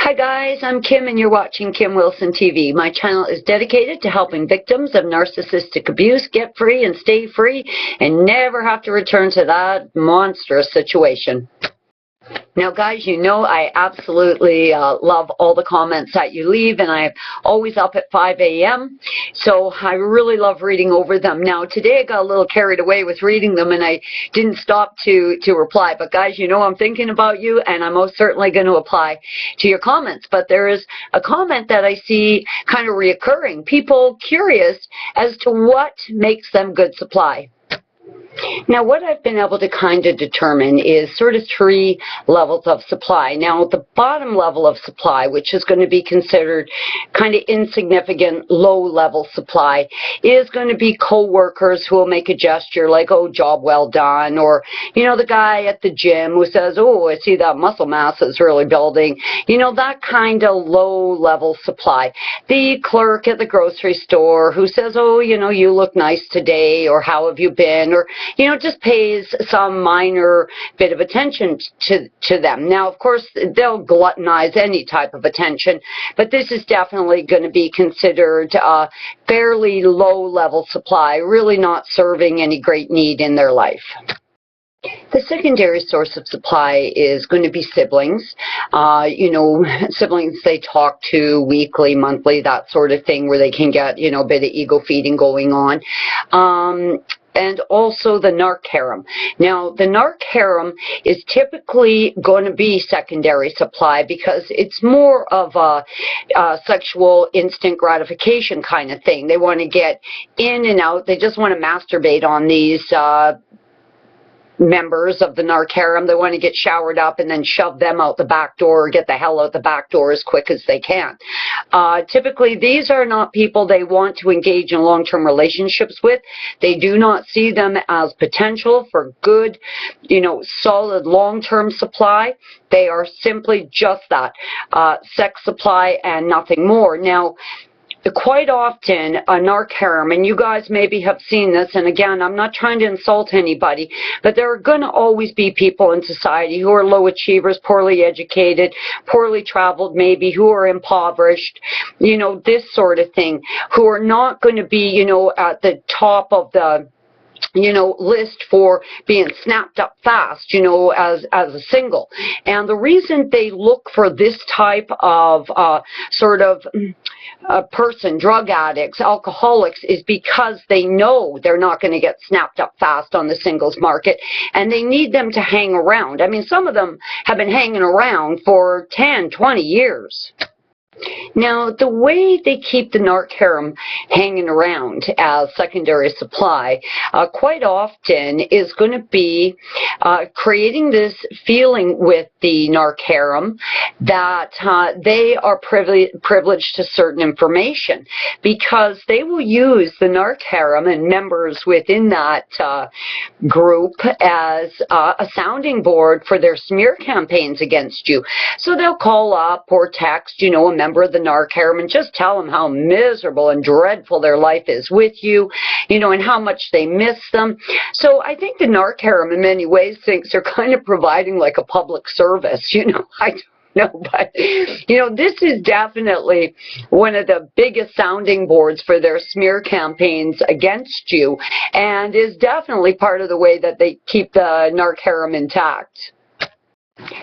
Hi guys, I'm Kim and you're watching Kim Wilson TV. My channel is dedicated to helping victims of narcissistic abuse get free and stay free and never have to return to that monstrous situation. Now guys, you know I absolutely love all the comments that you leave, and I'm always up at 5 a.m. so I really love reading over them. Now today I got a little carried away with reading them and I didn't stop to reply, but guys, you know I'm thinking about you and I'm most certainly going to apply to your comments. But there is a comment that I see kind of reoccurring, people curious as to what makes them good supply. Now, what I've been able to kind of determine is sort of 3 levels of supply. Now, the bottom level of supply, which is going to be considered kind of insignificant, low-level supply, is going to be co-workers who will make a gesture like, oh, job well done, or, you know, the guy at the gym who says, oh, I see that muscle mass is really building. You know, that kind of low-level supply. The clerk at the grocery store who says, oh, you know, you look nice today, or how have you been, or you know, just pays some minor bit of attention to them. Now, of course, they'll gluttonize any type of attention, but this is definitely going to be considered a fairly low-level supply, really not serving any great need in their life. The secondary source of supply is going to be siblings. You know, siblings they talk to weekly, monthly, that sort of thing, where they can get, you know, a bit of ego feeding going on. And also the narc harem. Now, the narc harem is typically going to be secondary supply because it's more of a sexual instant gratification kind of thing. They want to get in and out. They just want to masturbate on these members of the narc harem. They want to get showered up and then shove them out the back door, or get the hell out the back door as quick as they can. Typically, these are not people they want to engage in long-term relationships with. They do not see them as potential for good, you know, solid long-term supply. They are simply just that, sex supply and nothing more. Now, quite often, a narc harem, and you guys maybe have seen this, and again, I'm not trying to insult anybody, but there are going to always be people in society who are low achievers, poorly educated, poorly traveled maybe, who are impoverished, you know, this sort of thing, who are not going to be, you know, at the top of the list for being snapped up fast, you know, as a single. And the reason they look for this type of sort of person, drug addicts, alcoholics, is because they know they're not going to get snapped up fast on the singles market, and they need them to hang around. I mean, some of them have been hanging around for 10, 20 years. Now, the way they keep the narc harem hanging around as secondary supply quite often is going to be creating this feeling with the narc harem that they are privileged to certain information, because they will use the narc harem and members within that group as a sounding board for their smear campaigns against you. So they'll call up or text, you know, a member of the narc harem and just tell them how miserable and dreadful their life is with you, you know, and how much they miss them. So I think the narc harem in many ways thinks they're kind of providing like a public service, you know. I don't know, but, you know, this is definitely one of the biggest sounding boards for their smear campaigns against you, and is definitely part of the way that they keep the narc harem intact.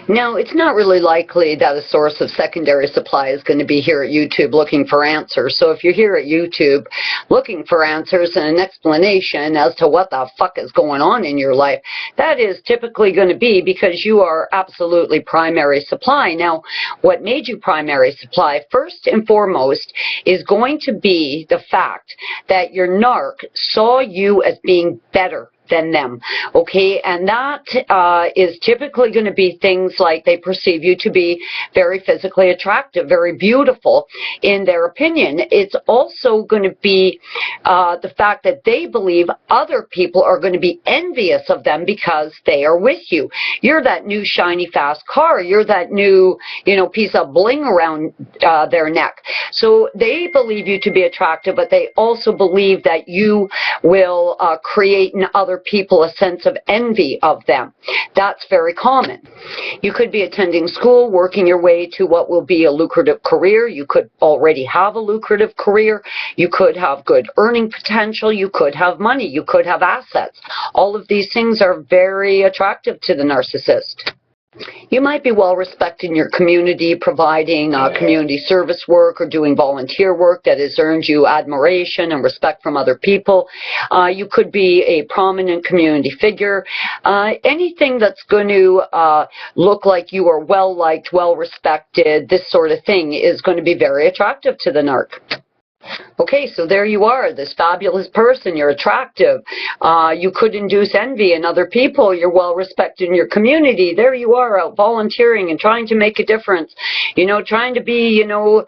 Now, it's not really likely that a source of secondary supply is going to be here at YouTube looking for answers. So if you're here at YouTube looking for answers and an explanation as to what the fuck is going on in your life, that is typically going to be because you are absolutely primary supply. Now, what made you primary supply, first and foremost, is going to be the fact that your narc saw you as being better than them, okay? And that is typically going to be things like they perceive you to be very physically attractive, very beautiful in their opinion. It's also going to be the fact that they believe other people are going to be envious of them because they are with you. You're that new shiny fast car. You're that new, you know, piece of bling around their neck. So they believe you to be attractive, but they also believe that you will create in other people a sense of envy of them. That's very common. You could be attending school, working your way to what will be a lucrative career. You could already have a lucrative career. You could have good earning potential. You could have money. You could have assets. All of these things are very attractive to the narcissist. You might be well respected in your community, providing community service work or doing volunteer work that has earned you admiration and respect from other people. You could be a prominent community figure. Anything that's going to look like you are well liked, well respected, this sort of thing is going to be very attractive to the narc. Okay, so there you are, this fabulous person, you're attractive, you could induce envy in other people, you're well respected in your community, there you are out volunteering and trying to make a difference, you know, trying to be, you know,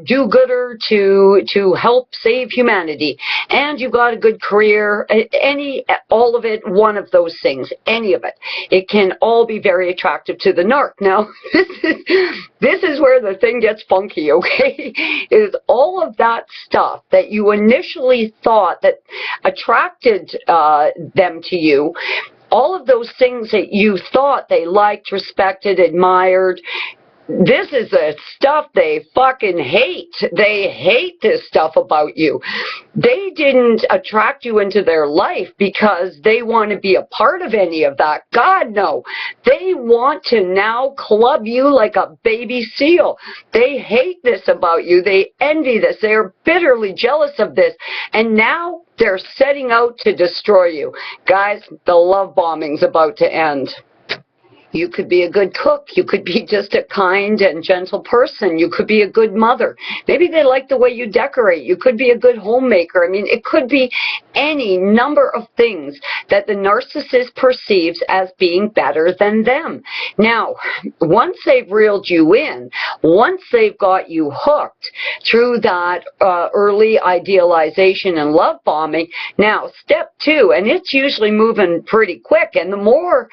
do-gooder to help save humanity, and you've got a good career, all of it, one of those things, any of it, it can all be very attractive to the narc. Now, this is where the thing gets funky, okay, is all of that stuff that you initially thought that attracted them to you, all of those things that you thought they liked, respected, admired, this is the stuff they fucking hate. They hate this stuff about you. They didn't attract you into their life because they want to be a part of any of that. God, no. They want to now club you like a baby seal. They hate this about you. They envy this. They are bitterly jealous of this. And now they're setting out to destroy you. Guys, the love bombing's about to end. You could be a good cook. You could be just a kind and gentle person. You could be a good mother. Maybe they like the way you decorate. You could be a good homemaker. I mean, it could be any number of things that the narcissist perceives as being better than them. Now, once they've reeled you in, once they've got you hooked through that early idealization and love bombing, now step two, and it's usually moving pretty quick, and the more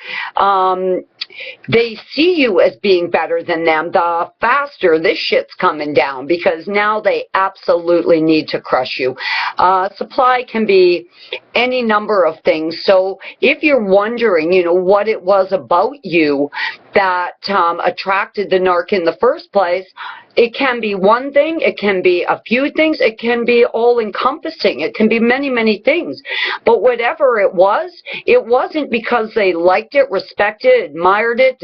they see you as being better than them, the faster this shit's coming down, because now they absolutely need to crush you. Supply can be any number of things. So if you're wondering, you know, what it was about you that attracted the narc in the first place, it can be one thing, it can be a few things, it can be all-encompassing, it can be many, many things. But whatever it wasn't because they liked it, respected, admired it,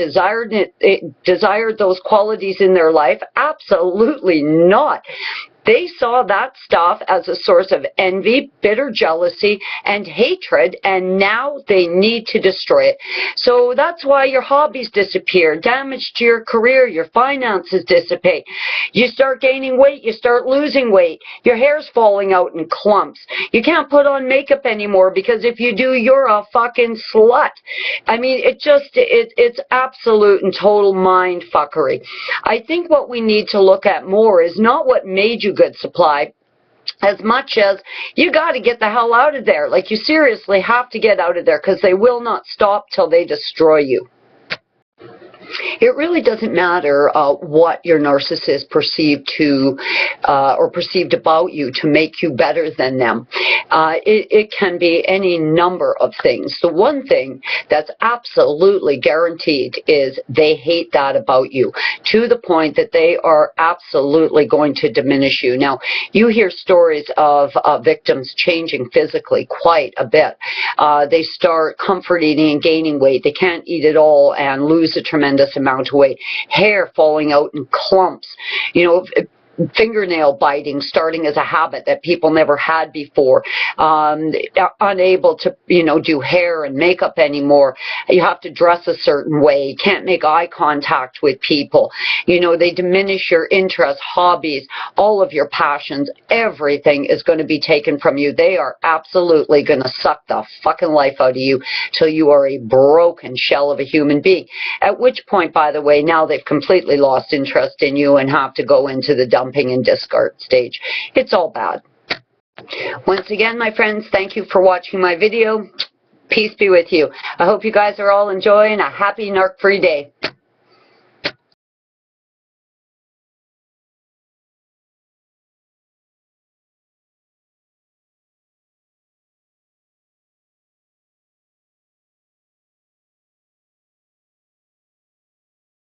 desired those qualities in their life. Absolutely not. They saw that stuff as a source of envy, bitter jealousy, and hatred, and now they need to destroy it. So that's why your hobbies disappear, damage to your career, your finances dissipate. You start gaining weight, you start losing weight, your hair's falling out in clumps. You can't put on makeup anymore because if you do, you're a fucking slut. I mean, it's absolute and total mind fuckery. I think what we need to look at more is not what made you good, Supply, as much as you got to get the hell out of there. Like, you seriously have to get out of there, because they will not stop till they destroy you. It really doesn't matter what your narcissist perceived to or perceived about you to make you better than them. It can be any number of things. The one thing that's absolutely guaranteed is they hate that about you, to the point that they are absolutely going to diminish you. Now, you hear stories of victims changing physically quite a bit. They start comfort eating and gaining weight. They can't eat at all and lose a tremendous amount of weight, hair falling out in clumps, you know, fingernail biting starting as a habit that people never had before, unable to, you know, do hair and makeup anymore. You have to dress a certain way, can't make eye contact with people, you know, they diminish your interests, hobbies, all of your passions. Everything is going to be taken from you. They are absolutely going to suck the fucking life out of you till you are a broken shell of a human being, at which point, by the way, now they've completely lost interest in you and have to go into the dumping and discard stage. It's all bad. Once again, my friends, thank you for watching my video. Peace be with you. I hope you guys are all enjoying a happy narc-free day.